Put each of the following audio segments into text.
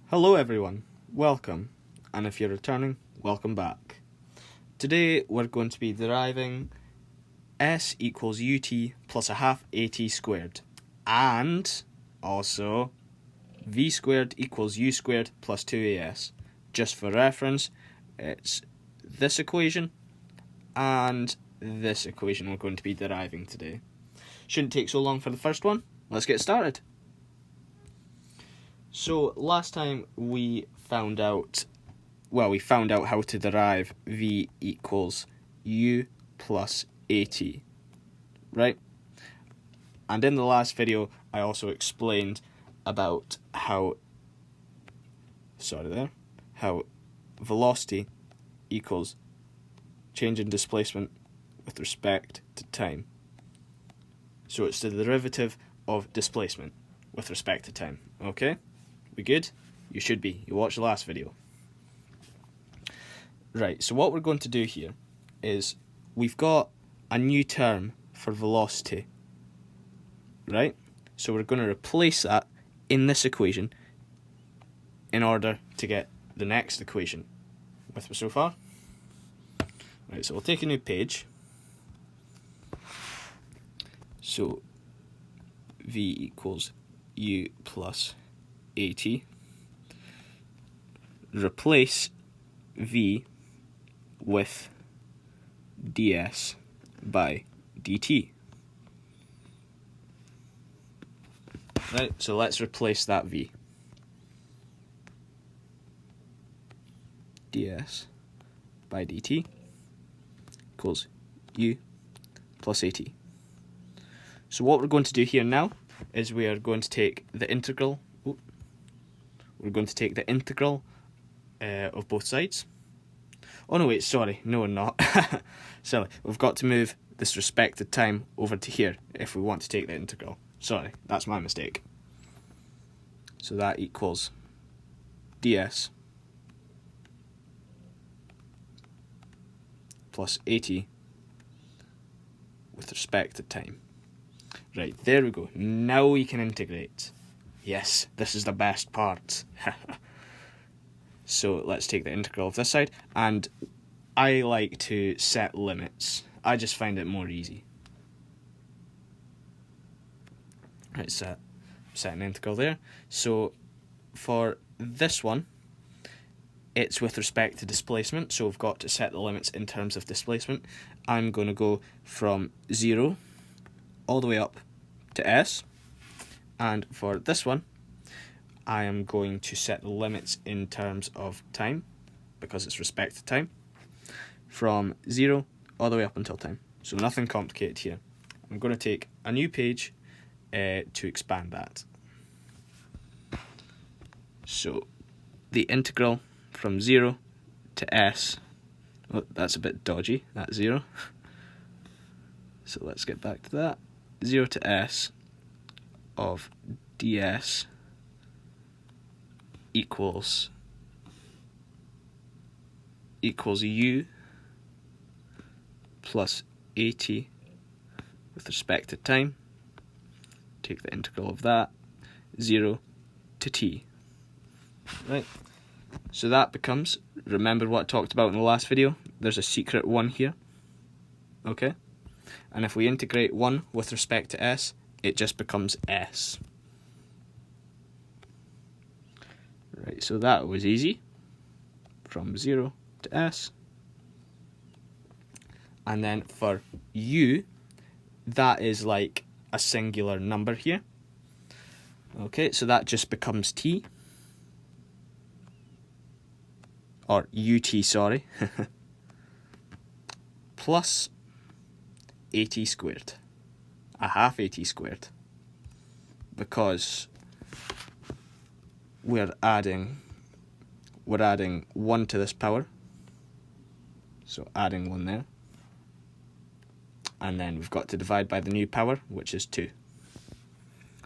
Hello everyone, welcome, and if you're returning, welcome back. Today we're going to be deriving s equals ut plus a half at squared, and also v squared equals u squared plus 2as. Just for reference, it's this equation and this equation we're going to be deriving today. Shouldn't take so long for the first one. Let's get started. So last time we found out how to derive v equals u plus at, right? And in the last video I also explained about how velocity equals change in displacement with respect to time. So it's the derivative of displacement with respect to time, okay? We good? You should be. You watched the last video. Right, so what we're going to do here is we've got a new term for velocity, right? So we're going to replace that in this equation in order to get the next equation. With me so far? Right, so we'll take a new page. So v equals u plus at. Replace v with ds by dt. Right, so let's replace that v. ds by dt equals u plus at. So what we're going to do here now is we are going to take the integral. We're going to take the integral of both sides. Oh no, wait, sorry, no we're not. Silly, we've got to move this respected time over to here if we want to take the integral. Sorry, that's my mistake. So that equals ds plus at with respect to time. Right, there we go. Now we can integrate. Yes, this is the best part. So let's take the integral of this side, and I like to set limits. I just find it more easy. Right, set an integral there. So for this one, it's with respect to displacement, so we've got to set the limits in terms of displacement. I'm going to go from 0 all the way up to s, and for this one I am going to set the limits in terms of time, because it's respect to time, from 0 all the way up until time. So nothing complicated here. I'm going to take a new page to expand that. So the integral from 0 to s, oh, that's a bit dodgy, that's 0. So let's get back to that. 0 to s of ds equals u plus at with respect to time. Take the integral of that, 0 to t. Right, so that becomes, remember what I talked about in the last video, there's a secret 1 here, okay? And if we integrate 1 with respect to s, it just becomes s. Right, so that was easy, from 0 to s. And then for u, that is like a singular number here. Okay, so that just becomes t, or ut, sorry, plus at squared, a half at squared, because we're adding 1 to this power, so adding 1 there, and then we've got to divide by the new power, which is 2,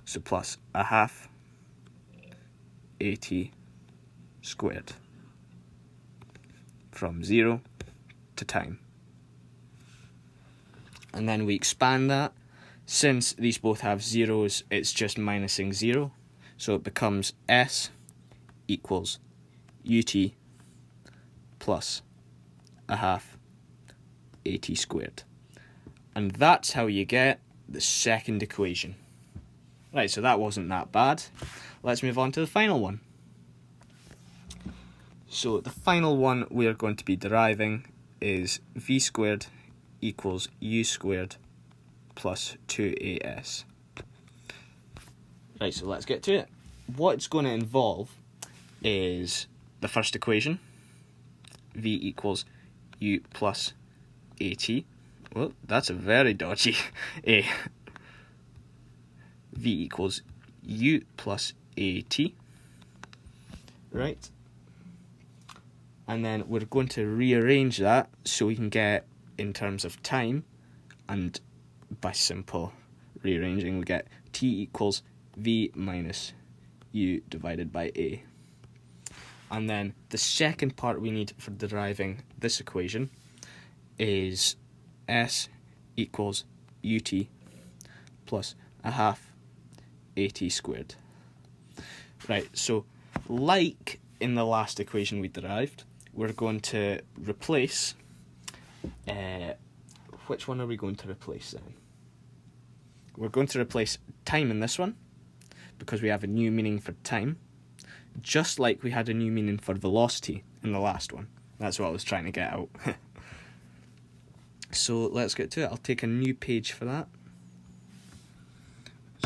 so plus a half at squared from 0 to time. And then we expand that. Since these both have zeros, it's just minusing 0, so it becomes s equals ut plus a half at squared. And that's how you get the second equation. Right, so that wasn't that bad. Let's move on to the final one. So the final one we are going to be deriving is v squared equals u squared plus 2as. Right, so let's get to it. What it's going to involve is the first equation, v equals u plus at. Well, that's a very dodgy a. v equals u plus at. Right. And then we're going to rearrange that so we can get in terms of time, and by simple rearranging we get t equals v minus u divided by a. And then the second part we need for deriving this equation is s equals ut plus a half at squared. Right, so like in the last equation we derived, we're going to replace, which one are we going to replace then? We're going to replace time in this one, because we have a new meaning for time, just like we had a new meaning for velocity in the last one. That's what I was trying to get out. So let's get to it. I'll take a new page for that.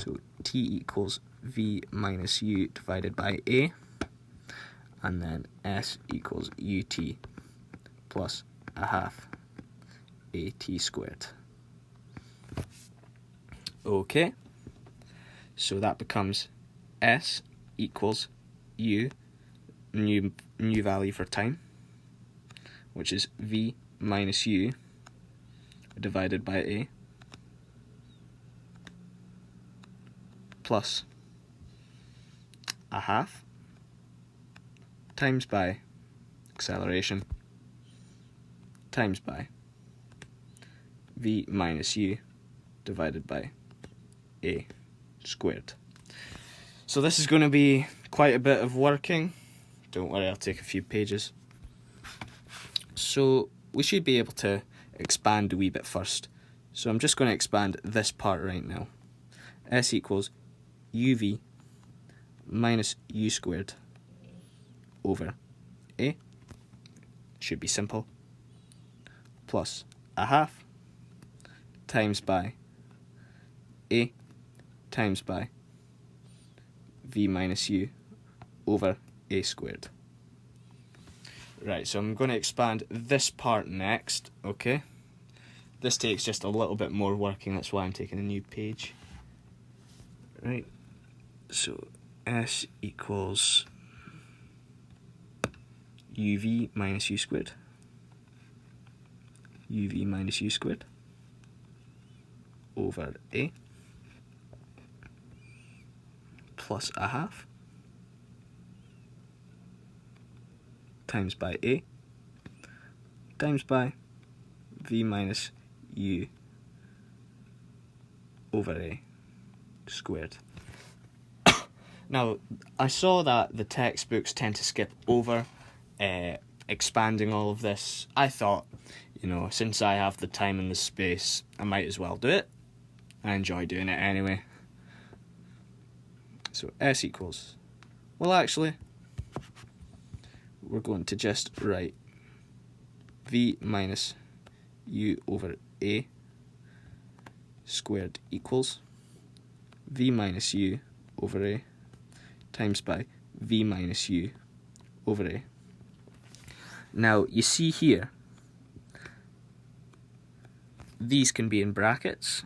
So t equals v minus u divided by a, and then s equals ut plus a half at squared. Okay, so that becomes s equals u, new value for time, which is v minus u divided by a, plus a half times by acceleration times by v minus u divided by a squared. So this is going to be quite a bit of working. Don't worry, I'll take a few pages. So we should be able to expand a wee bit first. So I'm just going to expand this part right now. S equals uv minus u squared over a, should be simple, plus a half times by a times by v minus u over a squared. Right, so I'm going to expand this part next, okay? This takes just a little bit more working, that's why I'm taking a new page. Right, so s equals uv minus u squared, uv minus u squared over a, plus a half times by a times by v minus u over a squared. Now, I saw that the textbooks tend to skip over expanding all of this. I thought, you know, since I have the time and the space, I might as well do it. I enjoy doing it anyway. So s equals, well actually, we're going to just write v minus u over a squared equals v minus u over a times by v minus u over a. Now you see here, these can be in brackets,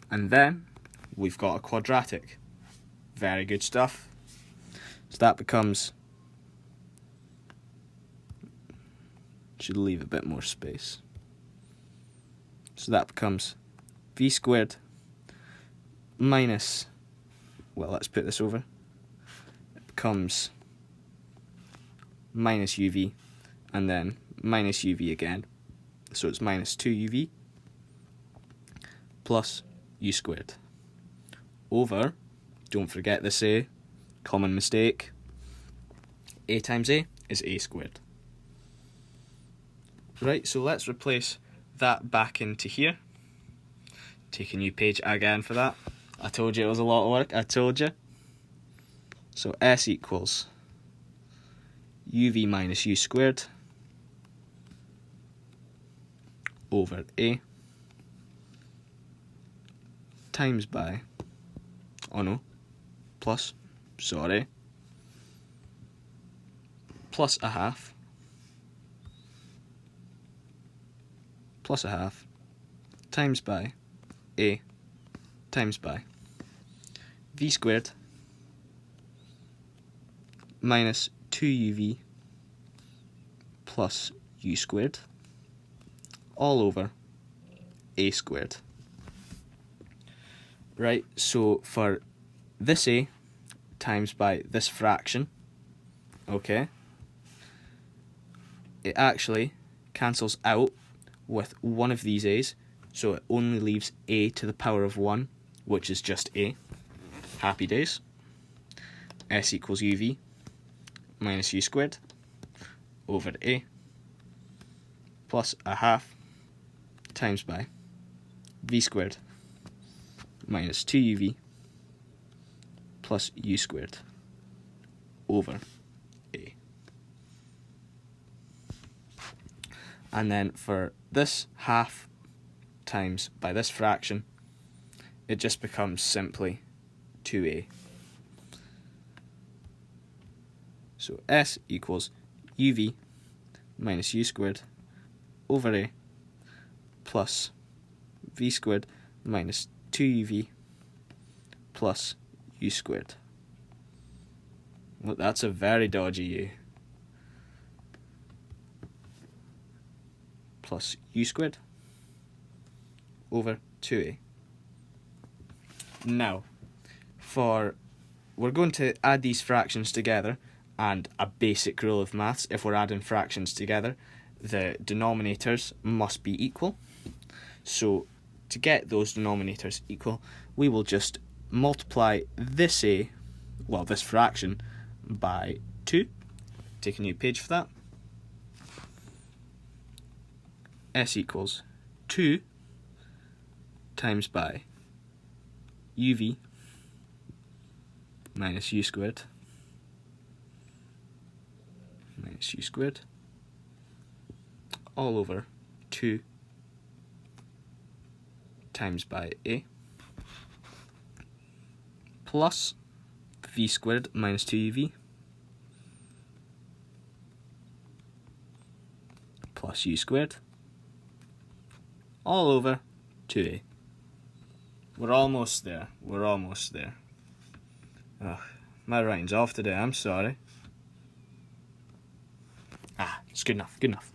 and then we've got a quadratic. Very good stuff. So that becomes, should leave a bit more space. So that becomes v squared minus, well, let's put this over. It becomes minus uv, and then minus uv again. So it's minus 2uv plus u squared over, don't forget this a, common mistake, a times a is a squared. Right, so let's replace that back into here. Take a new page again for that. I told you it was a lot of work, I told you. So s equals uv minus u squared over a times by, oh no, plus, sorry, plus a half times by a times by v squared minus 2uv plus u squared all over a squared. Right, so for this a times by this fraction, okay, it actually cancels out with one of these a's, so it only leaves a to the power of 1, which is just a. Happy days. S equals uv minus u squared over a plus a half times by v squared minus 2uv plus u squared over a. And then for this half times by this fraction, it just becomes simply 2a. So s equals uv minus u squared over a plus v squared minus 2uv plus u squared. Well, that's a very dodgy u. Plus u squared over 2a. Now, we're going to add these fractions together, and a basic rule of maths, if we're adding fractions together, the denominators must be equal. So to get those denominators equal, we will just multiply this a, well, this fraction, by 2. Take a new page for that. S equals 2 times by uv minus u squared all over 2 times by a plus v squared minus 2uv plus u squared all over 2a. We're almost there. Ugh, my writing's off today, I'm sorry. It's good enough.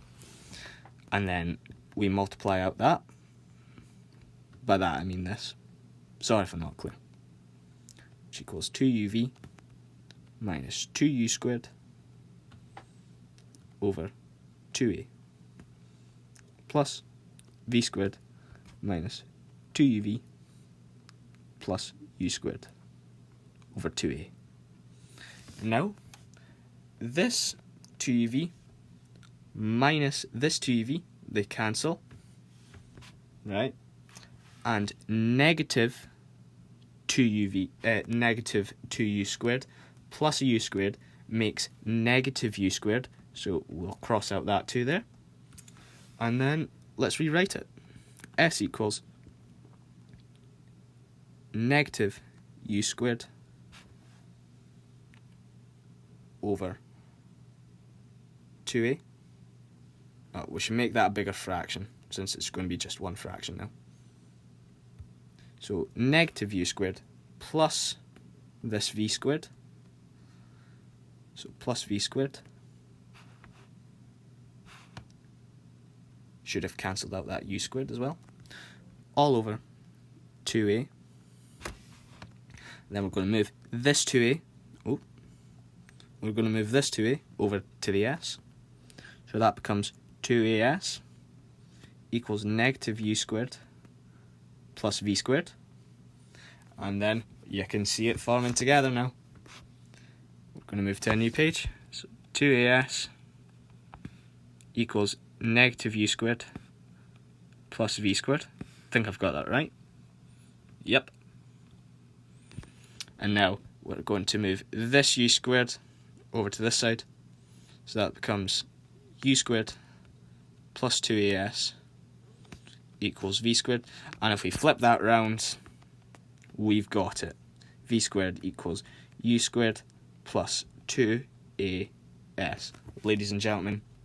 And then we multiply out that. By that I mean this. Sorry if I'm not clear. Which equals 2uv minus 2u squared over 2a plus v squared minus 2uv plus u squared over 2a. Now, this 2uv minus this 2uv, they cancel, right? And negative 2u squared plus a u squared makes negative u squared, so we'll cross out that 2 there. And then let's rewrite it. S equals negative u squared over 2a. We should make that a bigger fraction, since it's going to be just one fraction now. So negative u squared plus this v squared, so plus v squared, should have cancelled out that u squared as well, all over 2a. Then we're going to move this 2a, we're going to move this 2a over to the s, so that becomes 2as equals negative u squared plus v squared, and then you can see it forming together now. We're going to move to a new page, so 2as equals negative u squared plus v squared. I think I've got that right. Yep. And now we're going to move this u squared over to this side. So that becomes u squared plus 2as equals v squared. And if we flip that round, we've got it. V squared equals u squared plus 2as. Ladies and gentlemen,